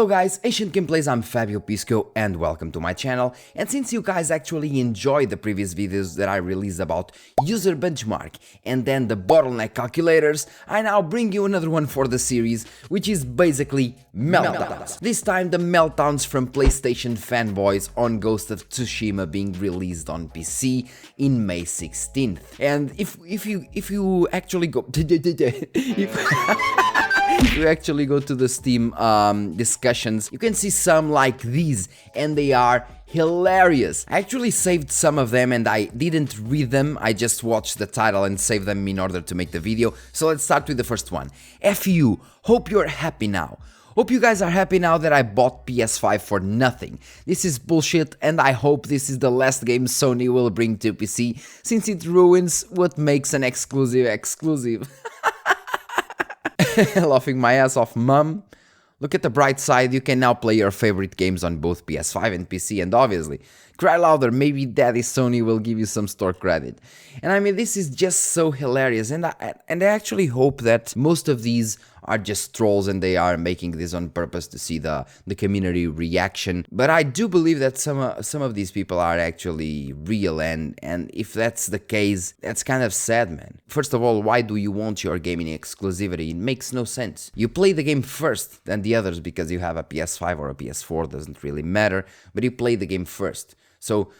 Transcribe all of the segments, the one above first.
Hello guys, Ancient Gameplays, I'm Fabio Pisco and welcome to my channel. And since you guys actually enjoyed the previous videos that I released about user benchmark and then the bottleneck calculators, I now bring you another one for the series, which is basically meltdowns. This time the meltdowns from PlayStation Fanboys on Ghost of Tsushima being released on PC in May 16th. And if you actually go if you actually go to the Steam discussions, you can see some like these, and they are hilarious. I actually saved some of them and I didn't read them, I just watched the title and saved them in order to make the video. So let's start with the first one. F you, hope you're happy now. Hope you guys are happy now that I bought PS5 for nothing. This is bullshit and I hope this is the last game Sony will bring to PC, since it ruins what makes an exclusive. Laughing my ass off, mum. Look at the bright side, you can now play your favorite games on both PS5 and PC, and obviously, cry louder, maybe Daddy Sony will give you some store credit. And I mean, this is just so hilarious, and I actually hope that most of these are just trolls and they are making this on purpose to see the community reaction. But I do believe that some of these people are actually real, and if that's the case, that's kind of sad, man. First of all, why do you want your gaming exclusivity? It makes no sense. You play the game first, then the others, because you have a PS5 or a PS4, doesn't really matter, but you play the game first. So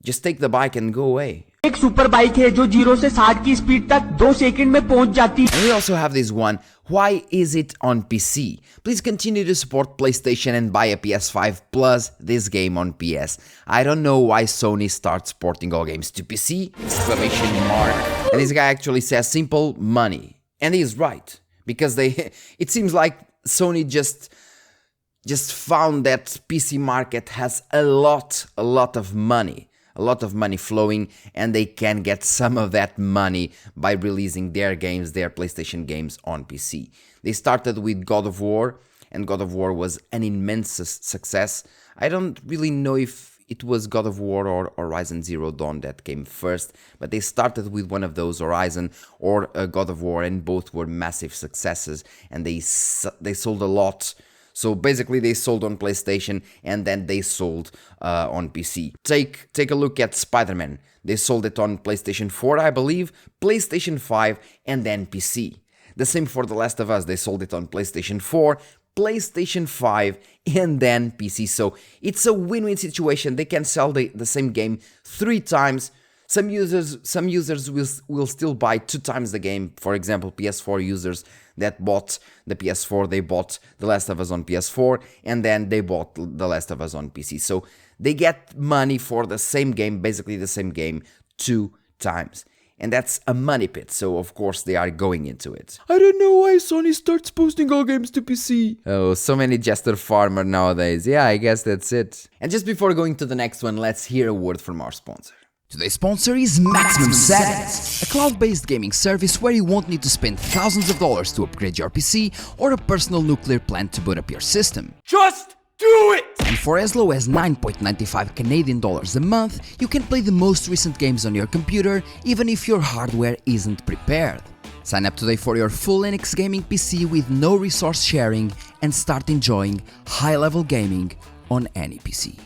just take the bike and go away. एक super bike है जो 0 से 60 की speed तक 2 second में पहुंच जाती है. And we also have this one, why is it on PC? Please continue to support PlayStation and buy a PS5 plus this game on PS. I don't know why Sony starts porting all games to PC, exclamation mark. And this guy actually says simple money. And he's right, because it seems like Sony just found that PC market has a lot of money. A lot of money flowing, and they can get some of that money by releasing their games, their PlayStation games on PC. They started with God of War, and God of War was an immense success. I don't really know if it was God of War or Horizon Zero Dawn that came first, but they started with one of those, Horizon or God of War, and both were massive successes, and they sold a lot. So basically they sold on PlayStation and then they sold on PC. Take a look at Spider-Man. They sold it on PlayStation 4, I believe, PlayStation 5 and then PC. The same for The Last of Us. They sold it on PlayStation 4, PlayStation 5 and then PC. So it's a win-win situation. They can sell the same game 3 times. Some users will still buy 2 times the game. For example, PS4 users that bought the PS4, they bought The Last of Us on PS4, and then they bought The Last of Us on PC. So they get money for the same game, basically the same game, 2 times. And that's a money pit, so of course they are going into it. I don't know why Sony starts posting all games to PC. Oh, so many Jester Farmer nowadays. Yeah, I guess that's it. And just before going to the next one, let's hear a word from our sponsor. Today's sponsor is Maximum Settings, a cloud-based gaming service where you won't need to spend thousands of dollars to upgrade your PC or a personal nuclear plant to boot up your system. Just do it! And for as low as 9.95 Canadian dollars a month, you can play the most recent games on your computer even if your hardware isn't prepared. Sign up today for your full Linux gaming PC with no resource sharing and start enjoying high-level gaming on any PC.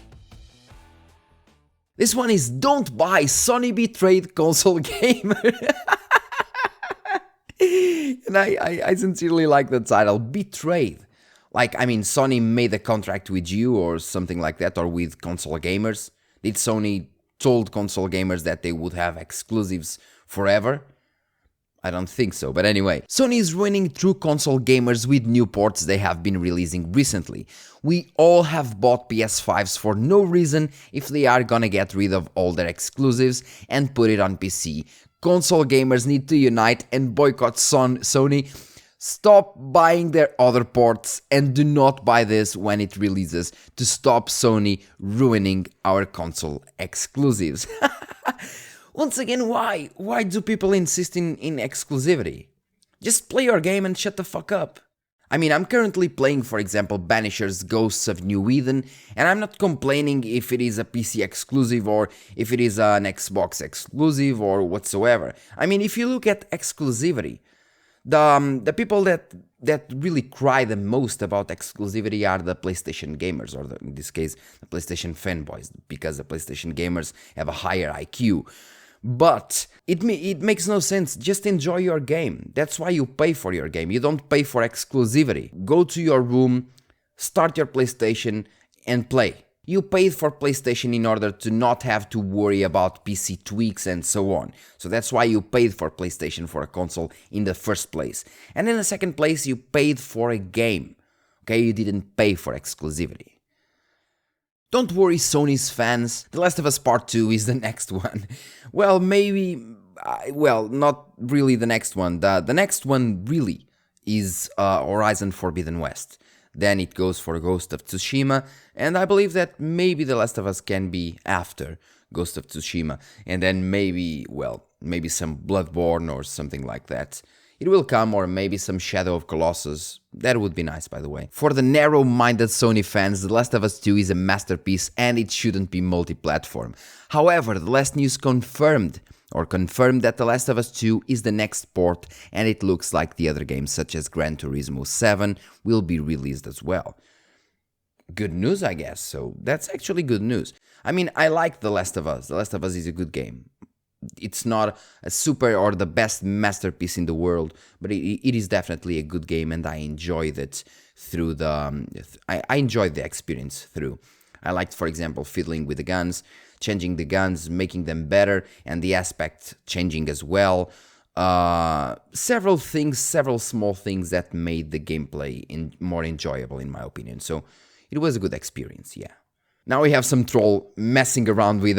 This one is Don't Buy Sony Betrayed Console Gamer. And I sincerely like the title, Betrayed. Like, I mean, Sony made a contract with you or something like that, or with console gamers. Did Sony told console gamers that they would have exclusives forever? I don't think so, but anyway. Sony is ruining true console gamers with new ports they have been releasing recently. We all have bought PS5s for no reason if they are gonna get rid of all their exclusives and put it on PC. Console gamers need to unite and boycott Sony. Stop buying their other ports and do not buy this when it releases to stop Sony ruining our console exclusives. Once again, why? Why do people insist in exclusivity? Just play your game and shut the fuck up. I mean, I'm currently playing, for example, Banisher's Ghosts of New Eden, and I'm not complaining if it is a PC exclusive or if it is an Xbox exclusive or whatsoever. I mean, if you look at exclusivity, The people that really cry the most about exclusivity are the PlayStation gamers, or in this case, the PlayStation fanboys, because the PlayStation gamers have a higher IQ. But it makes no sense. Just enjoy your game. That's why you pay for your game. You don't pay for exclusivity. Go to your room, start your PlayStation, and play. You paid for PlayStation in order to not have to worry about PC tweaks and so on. So that's why you paid for PlayStation, for a console in the first place. And in the second place, you paid for a game. Okay, you didn't pay for exclusivity. Don't worry, Sony's fans, The Last of Us Part 2 is the next one. Well, maybe, not really the next one. The next one really is Horizon Forbidden West. Then it goes for Ghost of Tsushima, and I believe that maybe The Last of Us can be after Ghost of Tsushima, and then maybe some Bloodborne or something like that. It will come, or maybe some Shadow of Colossus. That would be nice, by the way. For the narrow-minded Sony fans, The Last of Us 2 is a masterpiece and it shouldn't be multi-platform. However, the last news confirmed that The Last of Us 2 is the next port, and it looks like the other games such as Gran Turismo 7 will be released as well. Good news, I guess, so that's actually good news. I mean, I like The Last of Us. The Last of Us is a good game. It's not a super or the best masterpiece in the world, but it is definitely a good game, and I enjoyed it through I enjoyed the experience through. I liked, for example, fiddling with the guns, changing the guns, making them better, and the aspect changing as well. Several small things that made the gameplay more enjoyable, in my opinion. So it was a good experience, yeah. Now we have some troll messing around with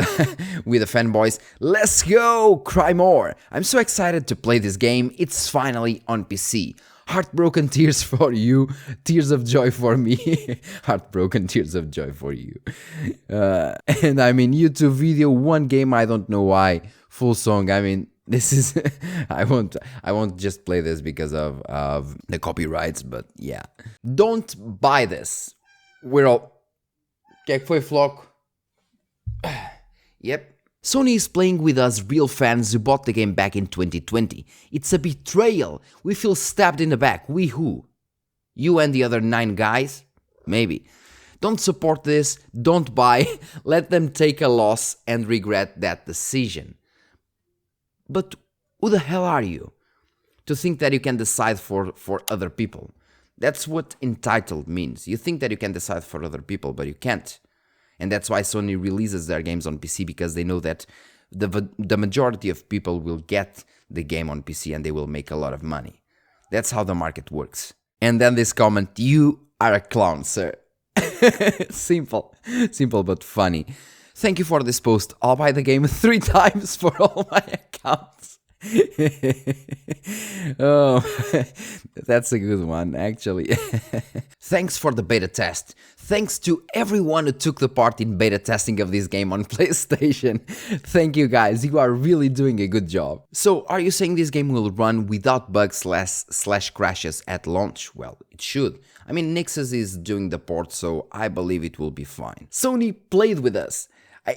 with the fanboys. Let's go! Cry more! I'm so excited to play this game. It's finally on PC. Heartbroken tears for you, tears of joy for me. Heartbroken tears of joy for you. And I mean, YouTube video, one game, I don't know why. Full song, I mean, this is... I won't just play this because of the copyrights, but yeah. Don't buy this. We're all... Que foi, Floco? Yep. Sony is playing with us real fans who bought the game back in 2020. It's a betrayal. We feel stabbed in the back. We who? You and the other 9 guys? Maybe. Don't support this. Don't buy. Let them take a loss and regret that decision. But who the hell are you to think that you can decide for other people? That's what entitled means. You think that you can decide for other people, but you can't. And that's why Sony releases their games on PC, because they know that the majority of people will get the game on PC and they will make a lot of money. That's how the market works. And then this comment, you are a clown, sir. Simple but funny. Thank you for this post. I'll buy the game 3 times for all my accounts. Oh, that's a good one, actually. Thanks for the beta test. Thanks to everyone who took the part in beta testing of this game on PlayStation. Thank you guys, you are really doing a good job. So, are you saying this game will run without bugs slash crashes at launch? Well, it should. I mean, Nixus is doing the port, so I believe it will be fine. Sony played with us.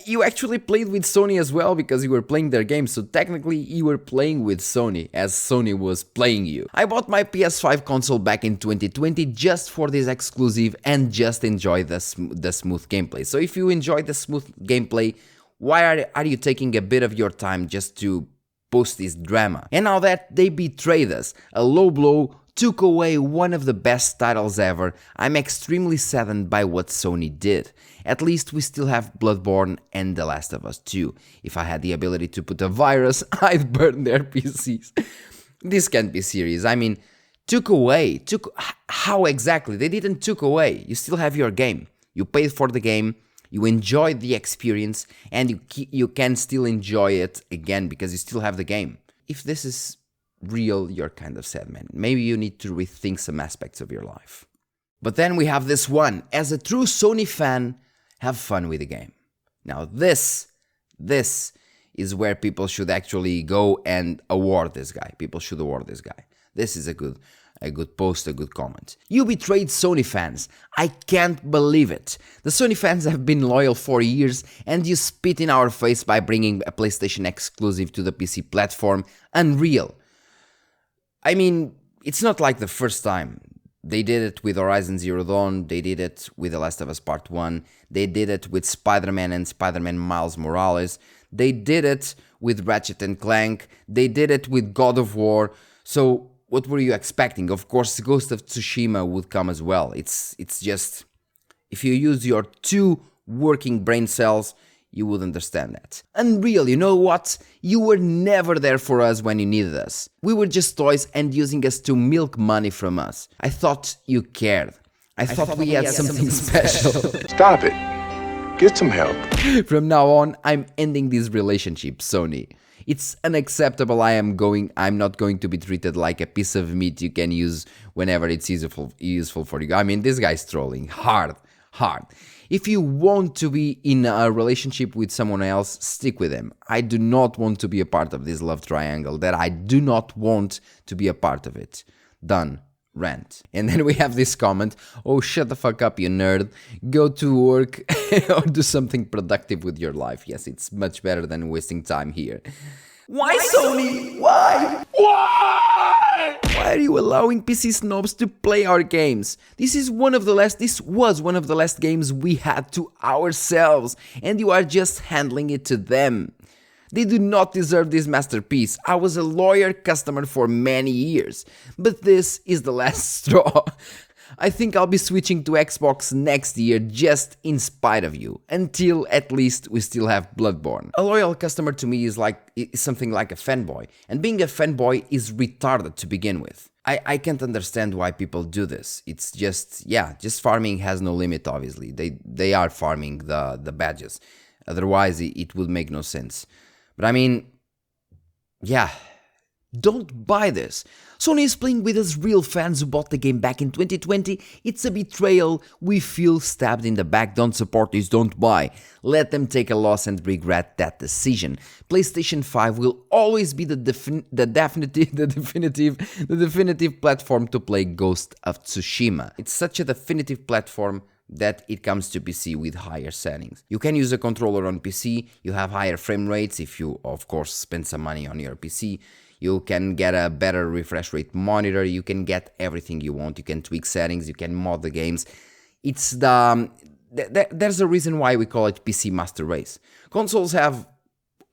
You actually played with Sony as well, because you were playing their game, so technically you were playing with Sony as Sony was playing you. I bought my PS5 console back in 2020 just for this exclusive and just enjoy the smooth gameplay. So if you enjoy the smooth gameplay, why are you taking a bit of your time just to post this drama? And now that they betrayed us, a low blow took away one of the best titles ever, I'm extremely saddened by what Sony did. At least we still have Bloodborne and The Last of Us 2. If I had the ability to put a virus, I'd burn their PCs. This can't be serious. I mean, how exactly? They didn't took away. You still have your game. You paid for the game, you enjoyed the experience, and you can still enjoy it again because you still have the game. If this is real, you're kind of sad, man. Maybe you need to rethink some aspects of your life. But then we have this one. As a true Sony fan, have fun with the game. Now this is where people should actually go and award this guy. People should award this guy. This is a good post, a good comment. You betrayed Sony fans. I can't believe it. The Sony fans have been loyal for years, and you spit in our face by bringing a PlayStation exclusive to the PC platform. Unreal. I mean, it's not like the first time. They did it with Horizon Zero Dawn, they did it with The Last of Us Part 1, they did it with Spider-Man and Spider-Man Miles Morales, they did it with Ratchet and Clank, they did it with God of War. So what were you expecting? Of course, Ghost of Tsushima would come as well. It's just, if you use your 2 working brain cells, you would understand that. Unreal, you know what? You were never there for us when you needed us. We were just toys and using us to milk money from us. I thought you cared. I thought we had something special. Stop it. Get some help. From now on, I'm ending this relationship, Sony. It's unacceptable. I'm not going to be treated like a piece of meat you can use whenever it's useful for you. I mean, this guy's trolling hard. If you want to be in a relationship with someone else, stick with them. I do not want to be a part of this love triangle, that I do not want to be a part of it. Done. Rant. And then we have this comment, oh, shut the fuck up, you nerd. Go to work or do something productive with your life. Yes, it's much better than wasting time here. Why Sony? Why? Why are you allowing PC snobs to play our games? This was one of the last games we had to ourselves, and you are just handling it to them. They do not deserve this masterpiece. I was a loyal customer for many years, but this is the last straw. I think I'll be switching to Xbox next year just in spite of you, until at least we still have Bloodborne. A loyal customer to me is something like a fanboy, and being a fanboy is retarded to begin with. I can't understand why people do this. It's just farming has no limit, obviously. They are farming the badges. Otherwise, it would make no sense. But I mean, don't buy this. Sony is playing with us real fans who bought the game back in 2020. It's a betrayal. We feel stabbed in the back. Don't support this, don't buy. Let them take a loss and regret that decision. PlayStation 5 will always be the definitive platform to play Ghost of Tsushima. It's such a definitive platform that it comes to PC with higher settings. You can use a controller on PC, you have higher frame rates if you, of course, spend some money on your PC. You can get a better refresh rate monitor, you can get everything you want, you can tweak settings, you can mod the games. It's there's a reason why we call it PC Master Race. Consoles have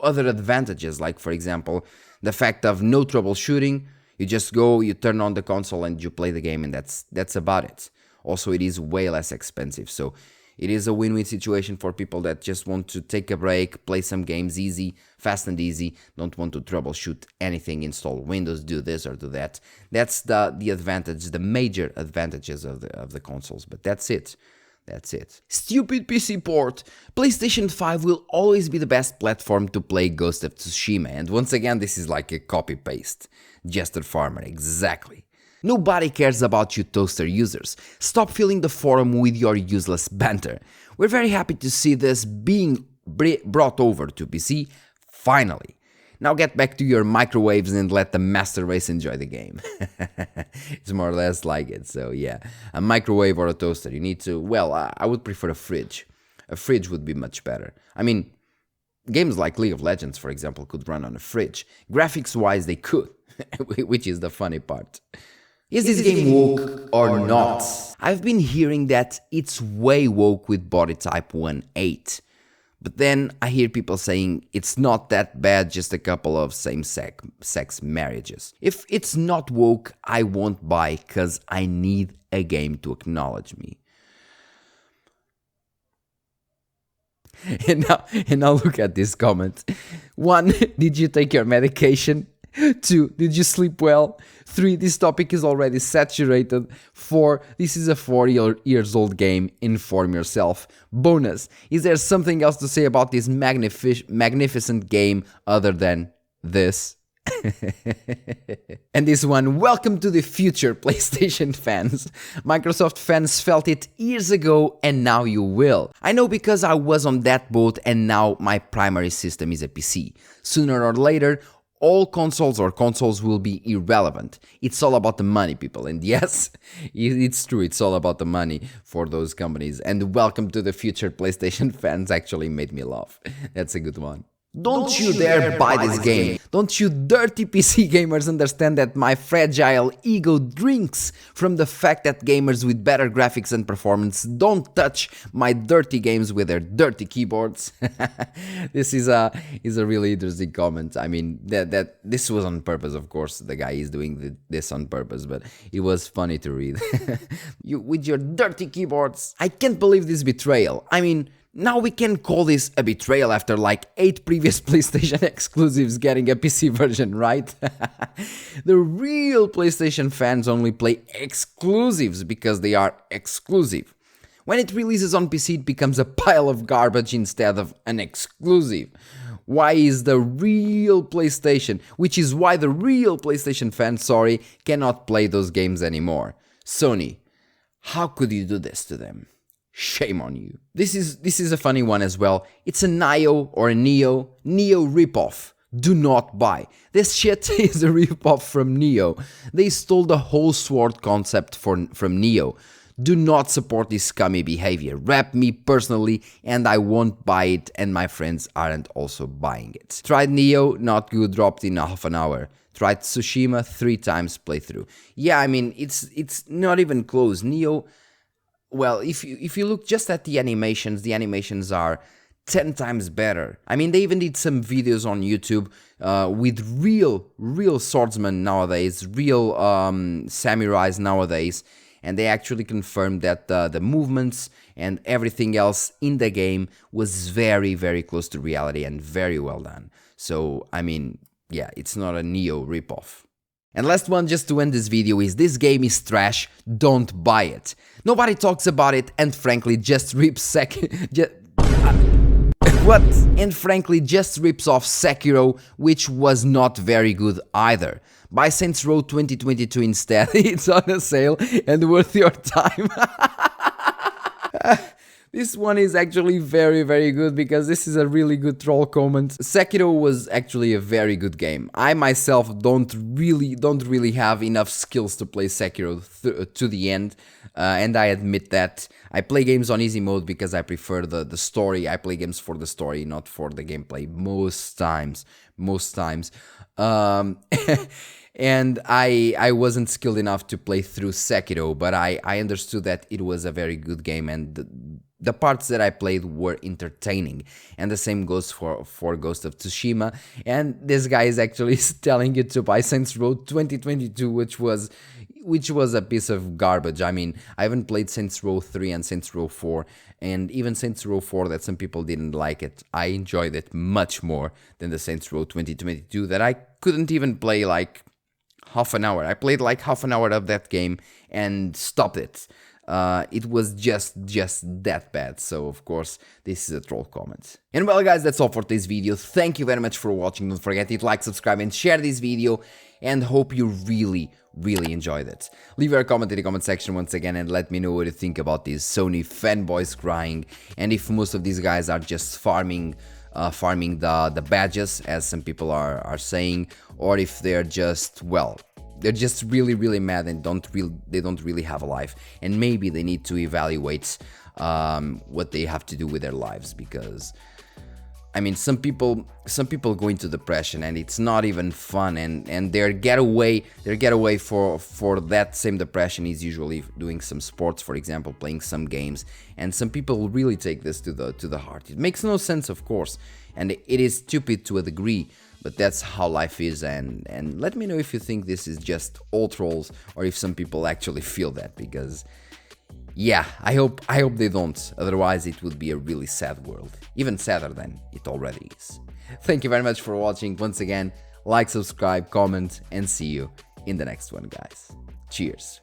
other advantages, like for example, the fact of no troubleshooting. You just go, you turn on the console and you play the game, and that's about it. Also, it is way less expensive, so it is a win-win situation for people that just want to take a break, play some games easy, fast and easy, don't want to troubleshoot anything, install Windows, do this or do that. That's the advantage, the major advantages of the consoles, but that's it. Stupid PC port. PlayStation 5 will always be the best platform to play Ghost of Tsushima, and once again, this is like a copy-paste. Jester Farmer, exactly. Nobody cares about you toaster users. Stop filling the forum with your useless banter. We're very happy to see this being brought over to PC, finally. Now get back to your microwaves and let the master race enjoy the game. It's more or less like it, so yeah. A microwave or a toaster, you need to, well, I would prefer a fridge. A fridge would be much better. I mean, games like League of Legends, for example, could run on a fridge. Graphics-wise, they could, which is the funny part. Is this game woke or not? I've been hearing that it's way woke with body type 1-8. But then I hear people saying it's not that bad, just a couple of same-sex marriages. If it's not woke, I won't buy, cause I need a game to acknowledge me. And now look at this comment. 1. Did you take your medication? 2. Did you sleep well? 3. This topic is already saturated. 4. This is a 4-year-old game. Inform yourself. Bonus. Is there something else to say about this magnificent game other than this? And this one, welcome to the future, PlayStation fans. Microsoft fans felt it years ago and now you will. I know because I was on that boat and now my primary system is a PC. Sooner or later, all consoles will be irrelevant. It's all about the money, people. And yes, it's true, it's all about the money for those companies. And welcome to the future, PlayStation fans actually made me laugh. That's a good one. Don't you dare buy this game. Don't you dirty PC gamers understand that my fragile ego drinks from the fact that gamers with better graphics and performance don't touch my dirty games with their dirty keyboards? This is a really interesting comment. I mean, that this was on purpose, of course. The guy is doing this on purpose, but it was funny to read. You with your dirty keyboards. I can't believe this betrayal. I mean, now we can call this a betrayal after like 8 previous PlayStation exclusives getting a PC version, right? The real PlayStation fans only play exclusives because they are exclusive. When it releases on PC, it becomes a pile of garbage instead of an exclusive. Why is the real PlayStation, which is why the real PlayStation fans, cannot play those games anymore? Sony, how could you do this to them? Shame on you. This is a funny one as well. It's a NIOH Rip-off. Do not buy. This shit is a rip-off from NIOH. They stole the whole sword concept from NIOH. Do not support this scummy behavior. Rap me personally and I won't buy it, and my friends aren't also buying it. Tried NIOH, not good, dropped in half an hour. Tried Tsushima 3 times playthrough. Yeah, I mean, it's not even close. NIOH, well, if you look just at the animations are 10 times better. I mean, they even did some videos on YouTube with real swordsmen nowadays, real samurais nowadays, and they actually confirmed that the movements and everything else in the game was very, very close to reality and very well done. So, I mean, yeah, it's not a NIOH ripoff. And last one, just to end this video, is this game is trash, don't buy it. Nobody talks about it, and frankly just rips off Sekiro, which was not very good either. Buy Saints Row 2022 instead, it's on a sale and worth your time. This one is actually very, very good because this is a really good troll comment. Sekiro was actually a very good game. I myself don't really have enough skills to play Sekiro to the end, and I admit that. I play games on easy mode because I prefer the story. I play games for the story, not for the gameplay most times. And I wasn't skilled enough to play through Sekiro, but I understood that it was a very good game, and the parts that I played were entertaining. And the same goes for Ghost of Tsushima. And this guy is actually telling you to buy Saints Row 2022, which was a piece of garbage. I mean, I haven't played Saints Row 3 and Saints Row 4, and even Saints Row 4, that some people didn't like it. I enjoyed it much more than the Saints Row 2022 that I couldn't even play like half an hour. I played like half an hour of that game and stopped it. It was just that bad, so of course this is a troll comment. And well guys, that's all for this video. Thank you very much for watching. Don't forget to like, subscribe and share this video, and hope you really enjoyed it. Leave your comment in the comment section once again and let me know what you think about these Sony fanboys crying, and if most of these guys are just farming the badges, as some people are saying, or if they're just, well, they're just really mad and they don't really have a life, and maybe they need to evaluate what they have to do with their lives, because I mean, some people go into depression and it's not even fun, and their getaway for that same depression is usually doing some sports, for example, playing some games, and some people really take this to the heart. It makes no sense, of course, and it is stupid to a degree, but that's how life is, and let me know if you think this is just all trolls or if some people actually feel that, because yeah, I hope they don't, otherwise it would be a really sad world, even sadder than it already is. Thank you very much for watching. Once again, like, subscribe, comment, and see you in the next one, guys. Cheers.